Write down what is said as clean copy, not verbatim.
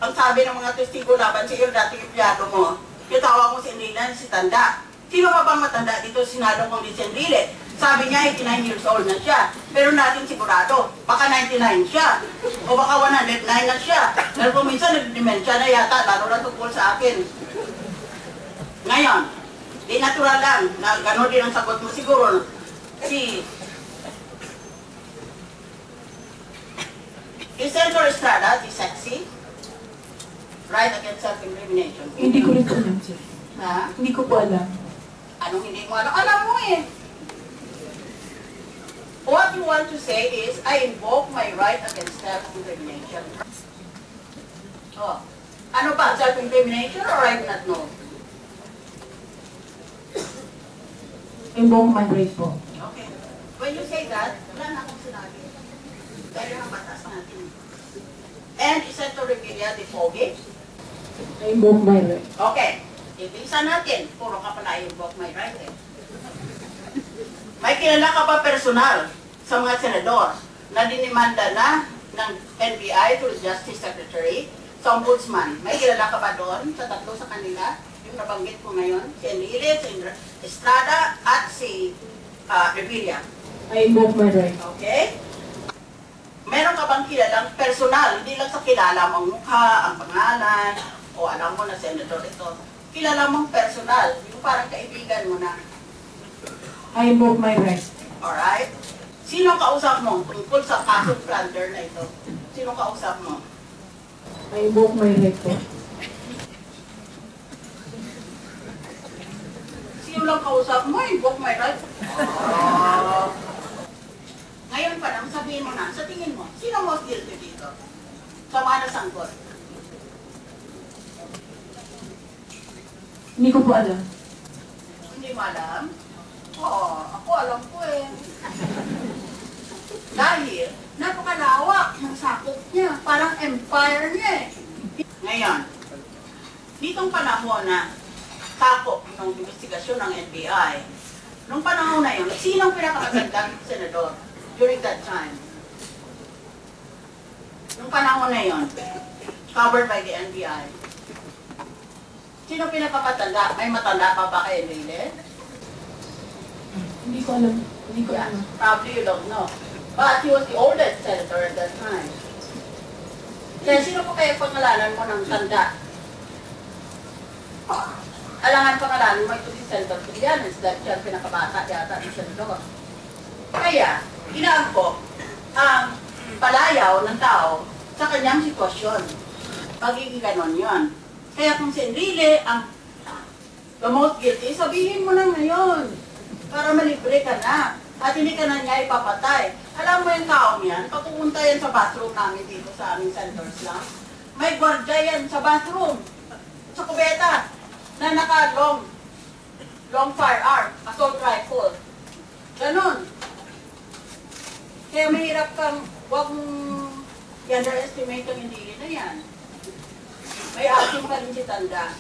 ang sabi ng mga testigo laban sa iyo, dating empleyado mo, yung tawa mo si Enrile, si Tanda. Sino pa bang matanda dito sinalo kong si Enrile? Sabi niya, 89 years old na siya. Pero natin sigurado, baka 99 siya. O baka 109 na siya. Pero kung minsan nag-dementia na yata, lalo na tungkol sa akin. Ngayon, di natural lang na gano'n din ang sagot mo siguro. Si Senator Estrada, si Sexy, right against self-incrimination. Hindi ko rin po alam, sir. Ha? Hindi ko po alam. Anong hindi mo alam? Alam mo eh. What you want to say is, I invoke my right against self-incrimination. Oh. Ano ba? Self-incrimination or I do not know? Invoke my right po. Okay. When you say that, wala na akong sinabi. Dahil ang batas natin. And is that to Revilla de Pogue? Invoke my right. Okay. Ibisa natin. Puro ka pala invoke my right eh. May kilala ka ba personal sa mga senador na dinimanda na ng NBI to the Justice Secretary sa Ombudsman? May kilala ka ba doon sa tatlo sa kanila? Yung nabanggit ko ngayon, si Enrile, si Estrada, at si Revilla. I invoke my right. Okay? Meron ka bang kilalang personal, hindi lang sa kilala mong mukha, ang pangalan, o alam mo na senador ito, kilala mong personal, yung parang kaibigan mo na. I invoke my right. Alright? Sino kausap mo tungkol sa kaso plunder na ito? Sino kausap mo? I invoke my right po. Sino lang kausap mo? Invoke my right. Ngayon pa lang, sabihin mo na, sa tingin mo, sino most guilty dito? Sa mga nasangkot? Hindi ko po alam. Hindi mo alam? Oo, ako alam ko eh. Dahil, napakalawak ng sakop niya. Parang empire niya eh. Ngayon, ditong panahon na sakop ng investigasyon ng NBI, nung panahon na yun, sinong pinakamagandang senador during that time? Nung panahon na yun, covered by the NBI. Sino pinakamatanda? May matanda pa ba kay Enrile? Hindi ko alam. Hindi ko alam. Probably you don't know. But he was the oldest senator at that time. Kaya sino po kaya pangalanan mo ng tanda? Alangan pangalanan mo ito si Senator Trillanes dahil siya ang pinakabata yata ni Senador. Kaya, inaangkop ang palayaw ng tao sa kanyang sitwasyon. Pagiging ganon yun. Kaya kung si Enrile ang the most guilty, sabihin mo na ngayon para malibre ka na at hindi ka na niya ipapatay. Alam mo yung taong yan, pag pupunta yan sa bathroom namin dito sa aming senators lang, may gwardiya yan sa bathroom, sa kubeta, na naka-long firearm, assault rifle. Ganon. Kaya mahirap kang, huwag mong i-underestimate ang Enrile na yan. May asim pa rin si Tanda.